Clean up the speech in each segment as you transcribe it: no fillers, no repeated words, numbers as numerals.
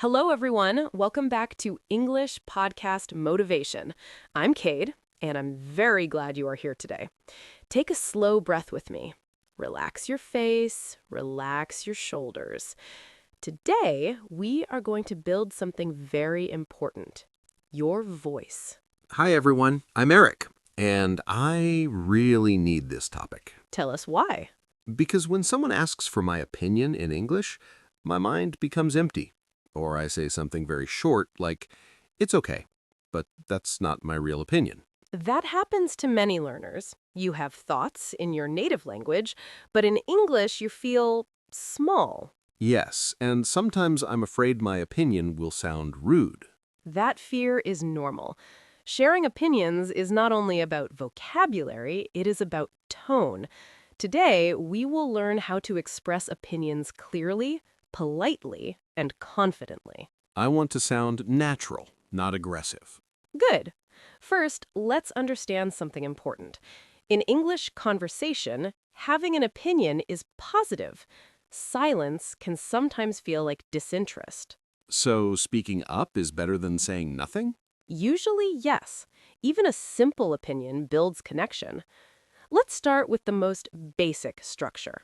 Hello, everyone. Welcome back to English Podcast Motivation. I'm Cade, and I'm very glad you are here today. Take a slow breath with me. Relax your face, relax your shoulders. Today, we are going to build something very important, your voice. Hi, everyone. I'm Eric, and I really need this topic. Tell us why. Because when someone asks for my opinion in English, my mind becomes empty. Or I say something very short, like, it's okay, but that's not my real opinion. That happens to many learners. You have thoughts in your native language, but in English, you feel small. Yes, and sometimes I'm afraid my opinion will sound rude. That fear is normal. Sharing opinions is not only about vocabulary, it is about tone. Today, we will learn how to express opinions clearly, politely, and confidently. I want to sound natural, not aggressive. Good. First, let's understand something important. In English conversation, having an opinion is positive. Silence can sometimes feel like disinterest. So speaking up is better than saying nothing? Usually, yes. Even a simple opinion builds connection. Let's start with the most basic structure.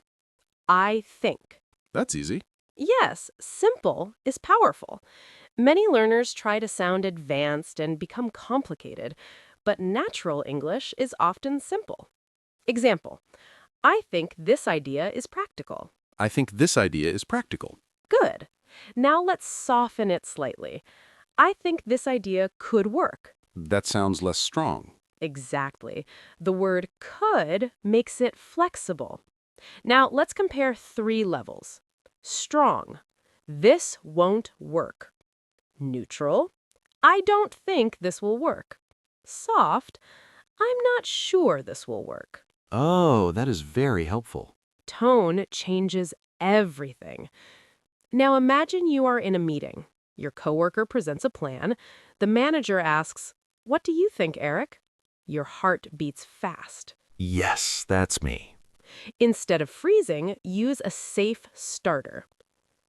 I think. That's easy. Yes, simple is powerful. Many learners try to sound advanced and become complicated, but natural English is often simple. Example, I think this idea is practical. I think this idea is practical. Good. Now let's soften it slightly. I think this idea could work. That sounds less strong. Exactly. The word could makes it flexible. Now let's compare 3 levels. Strong. This won't work. Neutral. I don't think this will work. Soft. I'm not sure this will work. Oh, that is very helpful. Tone changes everything. Now imagine you are in a meeting. Your coworker presents a plan. The manager asks, "What do you think, Eric?" Your heart beats fast. Yes, that's me. Instead of freezing, use a safe starter.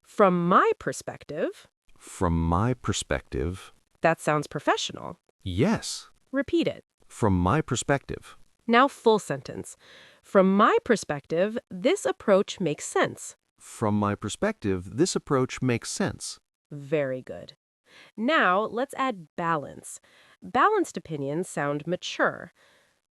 From my perspective, From my perspective, that sounds professional. yes. Repeat it. From my perspective. Now full sentence. From my perspective, this approach makes sense. From my perspective, this approach makes sense. Very good. Now let's add balance. Balanced opinions sound mature.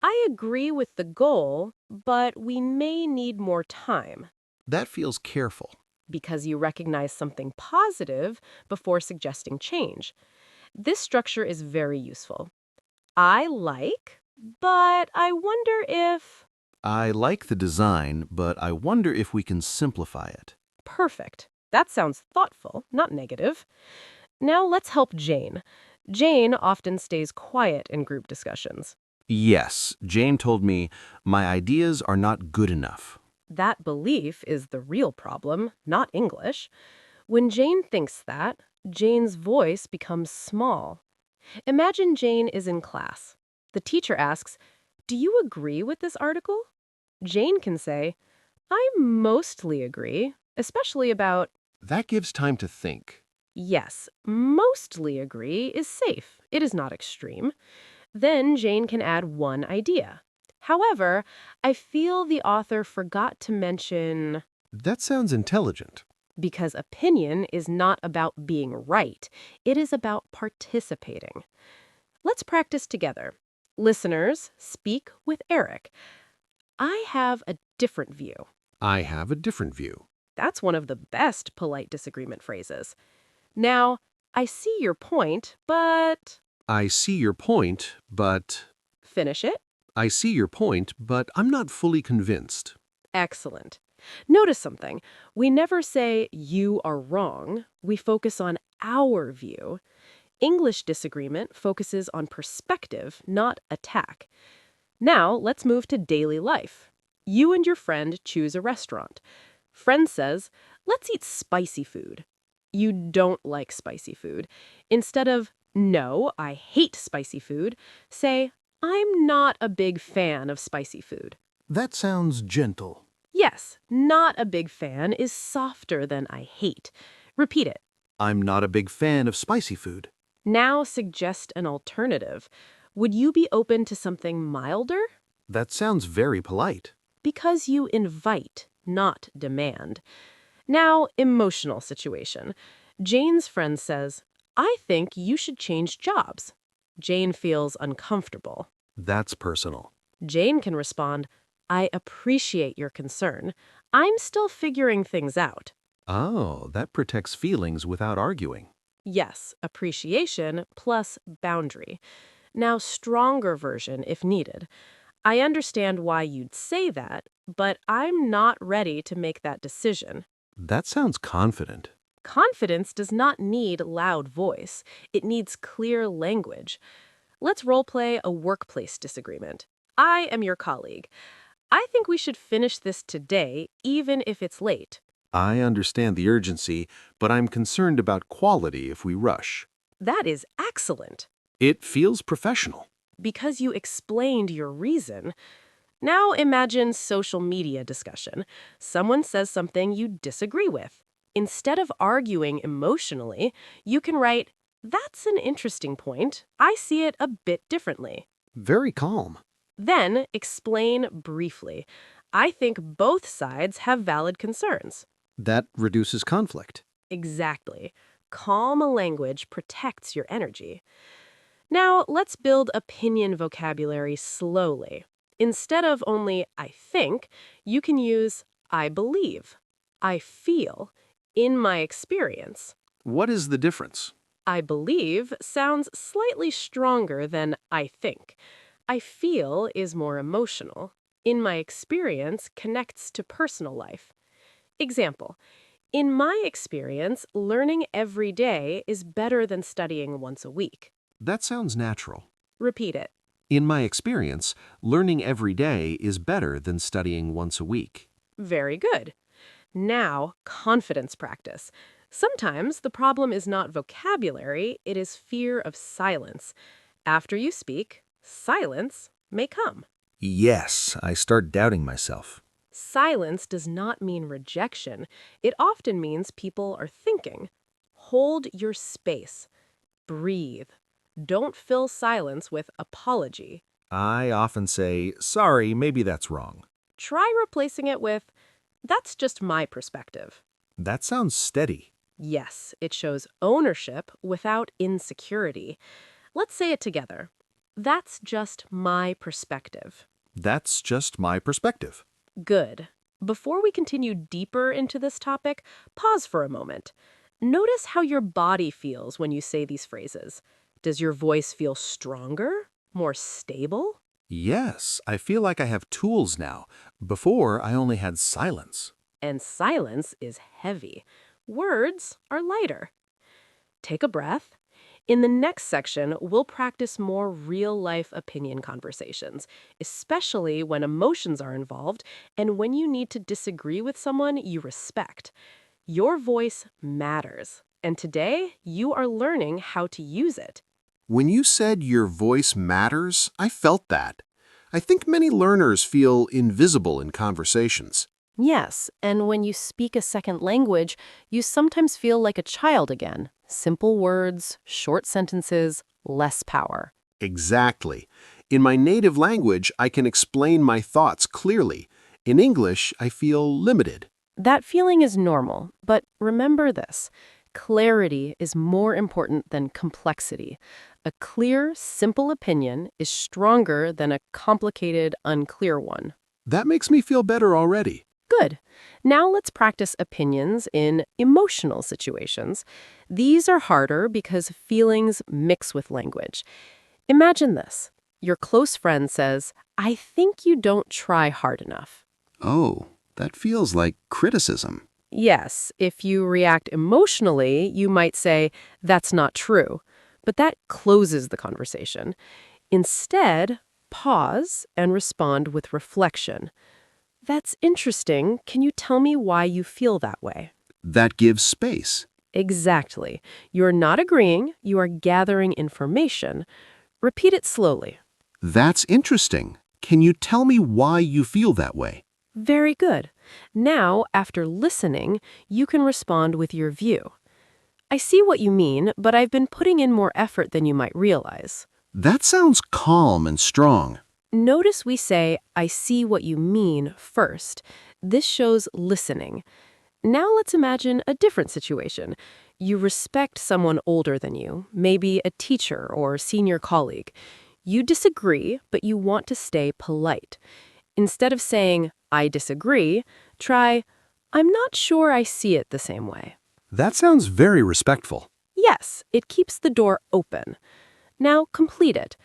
I agree with the goal, but we may need more time. That feels careful. Because you recognize something positive before suggesting change. This structure is very useful. I like, but I wonder if... I like the design, but I wonder if we can simplify it. Perfect. That sounds thoughtful, not negative. Now let's help Jane. Jane often stays quiet in group discussions. Yes, Jane told me my ideas are not good enough. That belief is the real problem, not English. When Jane thinks that, Jane's voice becomes small. Imagine Jane is in class. The teacher asks, "Do you agree with this article?" Jane can say, "I mostly agree, especially about..." That gives time to think. Yes, mostly agree is safe. It is not extreme. Then Jane can add one idea. However, I feel the author forgot to mention... That sounds intelligent. Because opinion is not about being right. It is about participating. Let's practice together. Listeners, speak with Eric. I have a different view. I have a different view. That's one of the best polite disagreement phrases. Now, I see your point, but... I see your point, but... Finish it. I see your point, but I'm not fully convinced. Excellent. Notice something. We never say, "You are wrong." We focus on our view. English disagreement focuses on perspective, not attack. Now, let's move to daily life. You and your friend choose a restaurant. Friend says, "Let's eat spicy food." You don't like spicy food. Instead of, "No, I hate spicy food," say, "I'm not a big fan of spicy food." That sounds gentle. Yes, not a big fan is softer than I hate. Repeat it. I'm not a big fan of spicy food. Now suggest an alternative. Would you be open to something milder? That sounds very polite. Because you invite, not demand. Now, emotional situation. Jane's friend says, I think you should change jobs. Jane feels uncomfortable. That's personal. Jane can respond, I appreciate your concern. I'm still figuring things out. Oh, that protects feelings without arguing. Yes, appreciation plus boundary. Now, stronger version if needed. I understand why you'd say that, but I'm not ready to make that decision. That sounds confident. Confidence does not need loud voice. It needs clear language. Let's role play a workplace disagreement. I am your colleague. I think we should finish this today, even if it's late. I understand the urgency, but I'm concerned about quality if we rush. That is excellent. It feels professional. Because you explained your reason. Now imagine social media discussion. Someone says something you disagree with. Instead of arguing emotionally, you can write, that's an interesting point. I see it a bit differently. Very calm. Then explain briefly. I think both sides have valid concerns. That reduces conflict. Exactly. Calm language protects your energy. Now, let's build opinion vocabulary slowly. Instead of only I think, you can use I believe, I feel, in my experience. What is the difference? I believe sounds slightly stronger than I think. I feel is more emotional. In my experience connects to personal life. Example, in my experience, learning every day is better than studying once a week. That sounds natural. Repeat it. In my experience, learning every day is better than studying once a week. Very good. Now, confidence practice. Sometimes the problem is not vocabulary, it is fear of silence. After you speak, silence may come. Yes, I start doubting myself. Silence does not mean rejection. It often means people are thinking. Hold your space. Breathe. Don't fill silence with apology. I often say, sorry, maybe that's wrong. Try replacing it with, that's just my perspective. That sounds steady. Yes, it shows ownership without insecurity. Let's say it together. That's just my perspective. That's just my perspective. Good. Before we continue deeper into this topic, pause for a moment. Notice how your body feels when you say these phrases. Does your voice feel stronger? More stable? Yes, I feel like I have tools now. Before, I only had silence. And silence is heavy. Words are lighter. Take a breath. In the next section, we'll practice more real-life opinion conversations, especially when emotions are involved and when you need to disagree with someone you respect. Your voice matters, and today you are learning how to use it. When you said your voice matters, I felt that. I think many learners feel invisible in conversations. Yes, and when you speak a second language, you sometimes feel like a child again. Simple words, short sentences, less power. Exactly. In my native language, I can explain my thoughts clearly. In English, I feel limited. That feeling is normal, but remember this. Clarity is more important than complexity. A clear, simple opinion is stronger than a complicated, unclear one. That makes me feel better already. Good. Now let's practice opinions in emotional situations. These are harder because feelings mix with language. Imagine this. Your close friend says, I think you don't try hard enough. Oh, that feels like criticism. Yes, if you react emotionally, you might say, that's not true. But that closes the conversation. Instead, pause and respond with reflection. That's interesting. Can you tell me why you feel that way? That gives space. Exactly. You're not agreeing, you are gathering information. Repeat it slowly. That's interesting. Can you tell me why you feel that way? Very good. Now, after listening, you can respond with your view. I see what you mean, but I've been putting in more effort than you might realize. That sounds calm and strong. Notice we say, I see what you mean first. This shows listening. Now let's imagine a different situation. You respect someone older than you, maybe a teacher or senior colleague. You disagree, but you want to stay polite. Instead of saying, I disagree, try, I'm not sure I see it the same way. That sounds very respectful. Yes, it keeps the door open. Now complete it.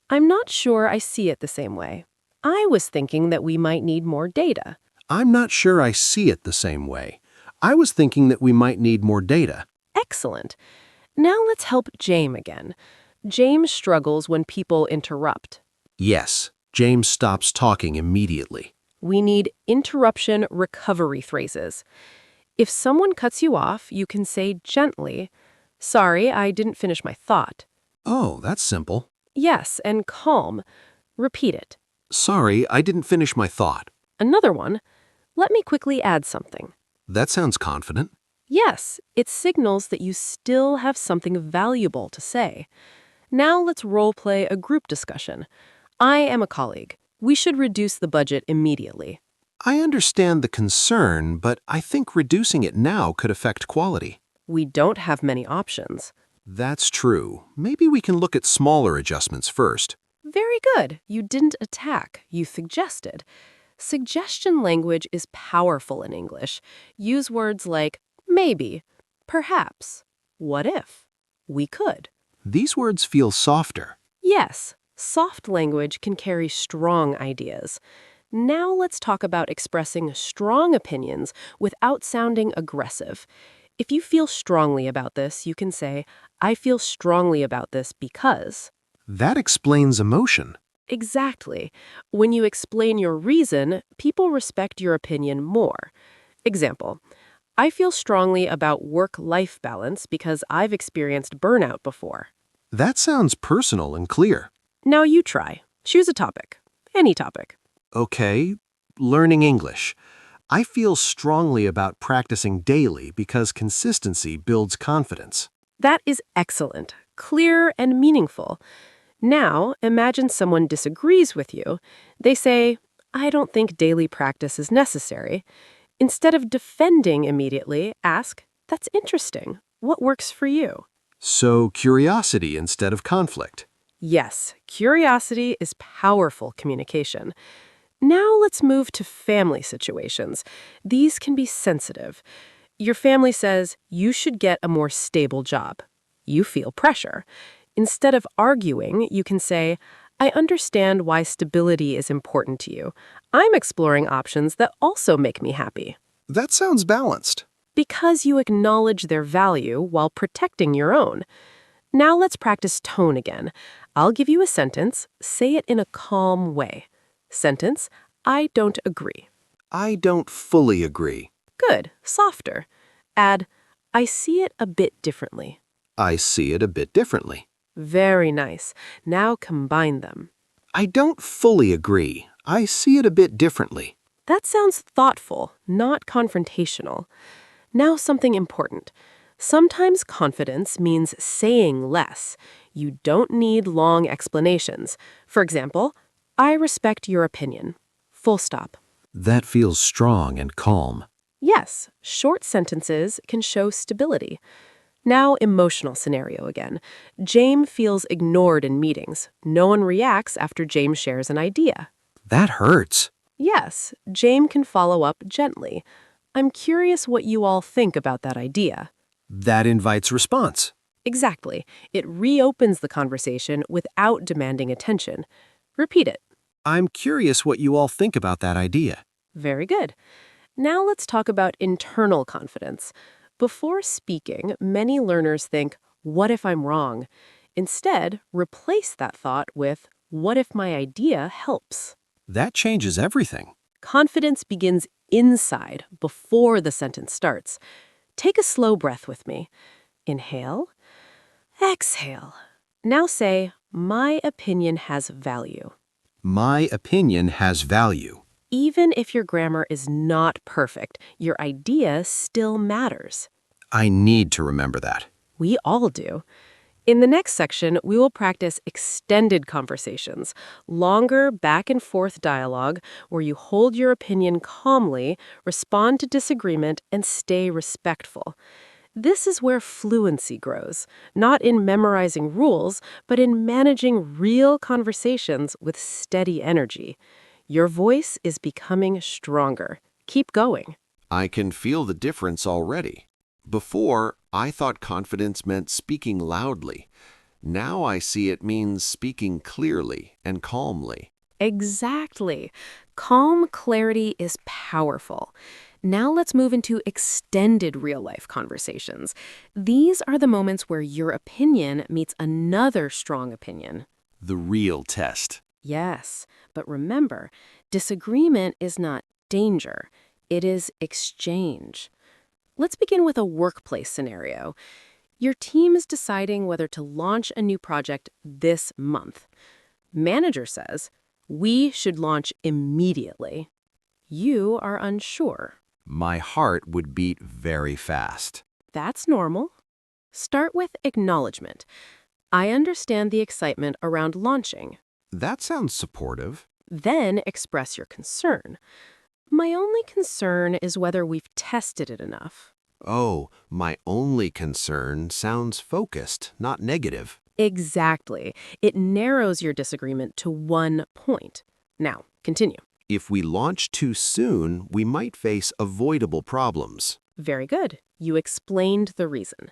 I'm not sure I see it the same way. I was thinking that we might need more data. I'm not sure I see it the same way. I was thinking that we might need more data. Excellent. Now let's help James again. James struggles when people interrupt. Yes, James stops talking immediately. We need interruption recovery phrases. If someone cuts you off, you can say gently, sorry, I didn't finish my thought. Oh, that's simple. Yes, and calm. Repeat it. Sorry, I didn't finish my thought. Another one. Let me quickly add something. That sounds confident. Yes, it signals that you still have something valuable to say. Now let's role-play a group discussion. I am a colleague. We should reduce the budget immediately. I understand the concern, but I think reducing it now could affect quality. We don't have many options. That's true. Maybe we can look at smaller adjustments first. Very good. You didn't attack. You suggested. Suggestion language is powerful in English. Use words like maybe, perhaps, what if, we could. These words feel softer. Yes, soft language can carry strong ideas. Now let's talk about expressing strong opinions without sounding aggressive. If you feel strongly about this, you can say, I feel strongly about this because. That explains emotion. Exactly. When you explain your reason, people respect your opinion more. Example, I feel strongly about work-life balance because I've experienced burnout before. That sounds personal and clear. Now you try. Choose a topic. Any topic. Okay, learning English. I feel strongly about practicing daily because consistency builds confidence. That is excellent, clear, and meaningful. Now, imagine someone disagrees with you. They say, I don't think daily practice is necessary. Instead of defending immediately, ask, that's interesting. What works for you? So, curiosity instead of conflict. Yes, curiosity is powerful communication. Now let's move to family situations. These can be sensitive. Your family says, you should get a more stable job. You feel pressure. Instead of arguing, you can say, I understand why stability is important to you. I'm exploring options that also make me happy. That sounds balanced. Because you acknowledge their value while protecting your own. Now let's practice tone again. I'll give you a sentence. Say it in a calm way. Sentence, I don't agree. I don't fully agree. Good, softer. Add, I see it a bit differently. I see it a bit differently. Very nice. Now combine them. I don't fully agree. I see it a bit differently. That sounds thoughtful, not confrontational. Now something important. Sometimes confidence means saying less. You don't need long explanations. For example, I respect your opinion. Full stop. That feels strong and calm. Yes, short sentences can show stability. Now, emotional scenario again. James feels ignored in meetings. No one reacts after James shares an idea. That hurts. Yes, James can follow up gently. I'm curious what you all think about that idea. That invites response. Exactly. It reopens the conversation without demanding attention. Repeat it. I'm curious what you all think about that idea. Very good. Now let's talk about internal confidence. Before speaking, many learners think, what if I'm wrong? Instead, replace that thought with, what if my idea helps? That changes everything. Confidence begins inside, before the sentence starts. Take a slow breath with me. Inhale. Exhale. Now say, my opinion has value. My opinion has value. Even if your grammar is not perfect, your idea still matters. I need to remember that. We all do. In the next section, we will practice extended conversations, longer back and forth dialogue where you hold your opinion calmly, respond to disagreement, and stay respectful. This is where fluency grows, not in memorizing rules, but in managing real conversations with steady energy. Your voice is becoming stronger. Keep going. I can feel the difference already. Before, I thought confidence meant speaking loudly. Now I see it means speaking clearly and calmly. Exactly. Calm clarity is powerful. Now let's move into extended real-life conversations. These are the moments where your opinion meets another strong opinion. The real test. Yes, but remember, disagreement is not danger. It is exchange. Let's begin with a workplace scenario. Your team is deciding whether to launch a new project this month. Manager says, we should launch immediately. You are unsure. My heart would beat very fast. That's normal. Start with acknowledgement. I understand the excitement around launching. That sounds supportive. Then express your concern. My only concern is whether we've tested it enough. Oh, my only concern sounds focused, not negative. Exactly. It narrows your disagreement to one point. Now, continue. If we launch too soon, we might face avoidable problems. Very good. You explained the reason.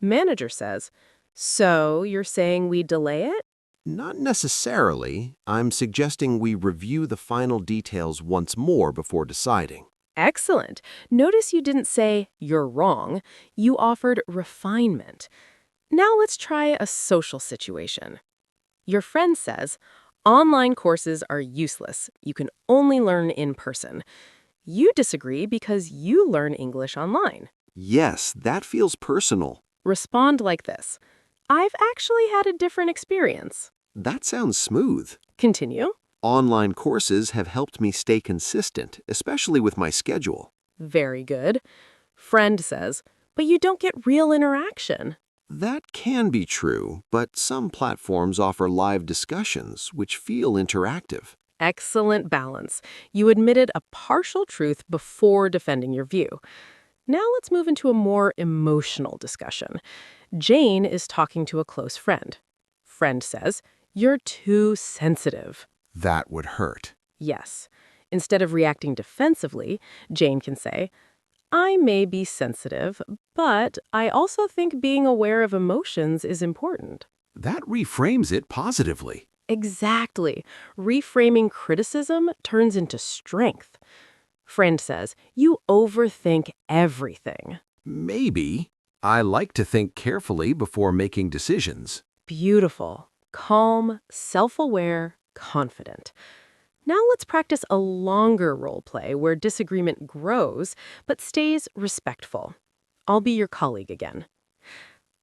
Manager says, so you're saying we delay it? Not necessarily. I'm suggesting we review the final details once more before deciding. Excellent. Notice you didn't say, you're wrong. You offered refinement. Now let's try a social situation. Your friend says, online courses are useless. You can only learn in person. You disagree because you learn English online. Yes, that feels personal. Respond like this. I've actually had a different experience. That sounds smooth. Continue. Online courses have helped me stay consistent, especially with my schedule. Very good. Friend says, but you don't get real interaction. That can be true, but some platforms offer live discussions, which feel interactive. Excellent balance. You admitted a partial truth before defending your view. Now let's move into a more emotional discussion. Jane is talking to a close friend. Friend says, you're too sensitive. That would hurt. Yes. Instead of reacting defensively, Jane can say, I may be sensitive, but I also think being aware of emotions is important. That reframes it positively. Exactly. Reframing criticism turns into strength. Friend says, you overthink everything. Maybe. I like to think carefully before making decisions. Beautiful. Calm, self-aware, confident. Now let's practice a longer role play where disagreement grows but stays respectful. I'll be your colleague again.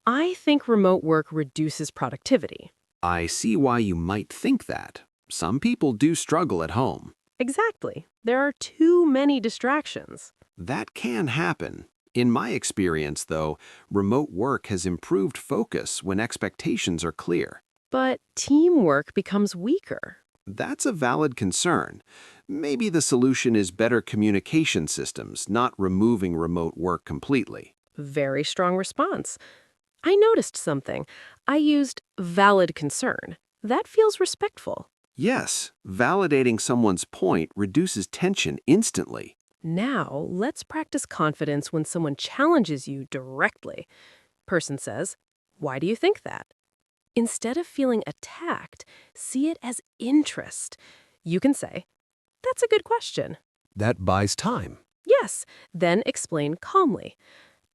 I think remote work reduces productivity. I see why you might think that. Some people do struggle at home. Exactly. There are too many distractions. That can happen. In my experience, though, remote work has improved focus when expectations are clear. But teamwork becomes weaker. That's a valid concern. Maybe the solution is better communication systems, not removing remote work completely. Very strong response. I noticed something. I used valid concern. That feels respectful. Yes, validating someone's point reduces tension instantly. Now, let's practice confidence when someone challenges you directly. Person says, why do you think that? Instead of feeling attacked, see it as interest. You can say, that's a good question. That buys time. Yes, then explain calmly.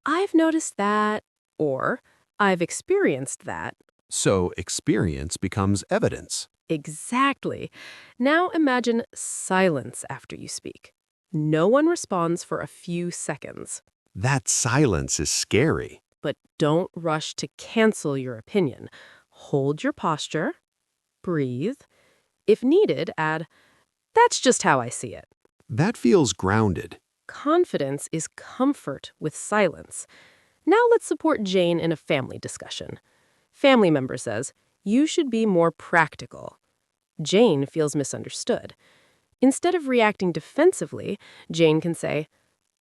I've noticed that, or I've experienced that. So experience becomes evidence. Exactly. Now imagine silence after you speak. No one responds for a few seconds. That silence is scary. But don't rush to cancel your opinion. Hold your posture. Breathe. If needed, add, that's just how I see it. That feels grounded. Confidence is comfort with silence. Now let's support Jane in a family discussion. Family member says, "You should be more practical." Jane feels misunderstood. Instead of reacting defensively, Jane can say,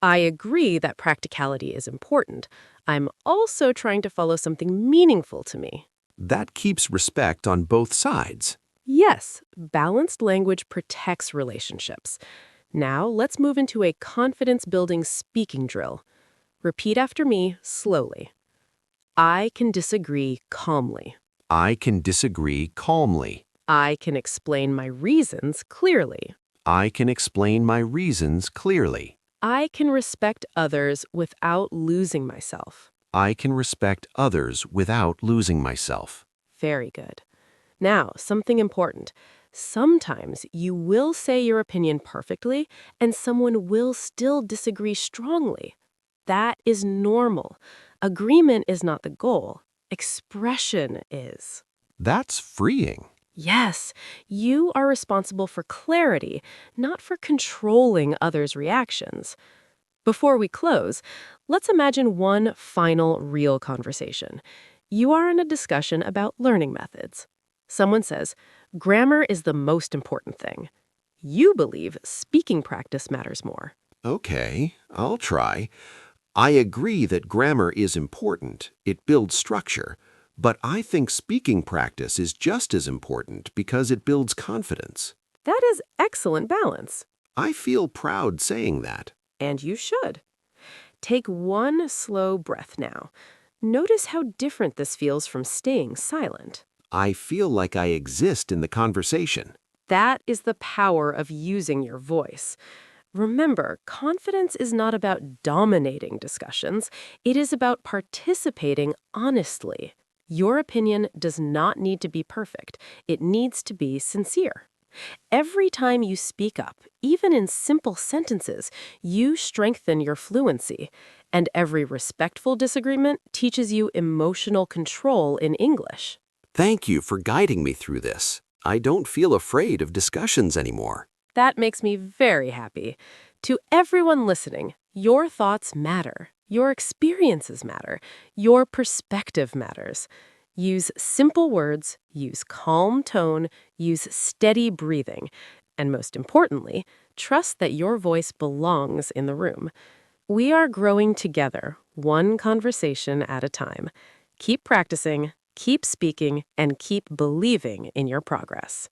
"I agree that practicality is important. I'm also trying to follow something meaningful to me." That keeps respect on both sides. Yes, balanced language protects relationships. Now let's move into a confidence-building speaking drill. Repeat after me slowly. I can disagree calmly. I can disagree calmly. I can explain my reasons clearly. I can explain my reasons clearly. I can respect others without losing myself. I can respect others without losing myself. Very good. Now, something important. Sometimes you will say your opinion perfectly, and someone will still disagree strongly. That is normal. Agreement is not the goal. Expression is. That's freeing. Yes, you are responsible for clarity, not for controlling others' reactions. Before we close, let's imagine one final real conversation. You are in a discussion about learning methods. Someone says, grammar is the most important thing. You believe speaking practice matters more. Okay, I'll try. I agree that grammar is important. It builds structure. But I think speaking practice is just as important because it builds confidence. That is excellent balance. I feel proud saying that. And you should. Take one slow breath now. Notice how different this feels from staying silent. I feel like I exist in the conversation. That is the power of using your voice. Remember, confidence is not about dominating discussions. It is about participating honestly. Your opinion does not need to be perfect. It needs to be sincere. Every time you speak up, even in simple sentences, you strengthen your fluency. And every respectful disagreement teaches you emotional control in English. Thank you for guiding me through this. I don't feel afraid of discussions anymore. That makes me very happy. To everyone listening, your thoughts matter. Your experiences matter. Your perspective matters. Use simple words, use calm tone, use steady breathing, and most importantly, trust that your voice belongs in the room. We are growing together, one conversation at a time. Keep practicing, keep speaking, and keep believing in your progress.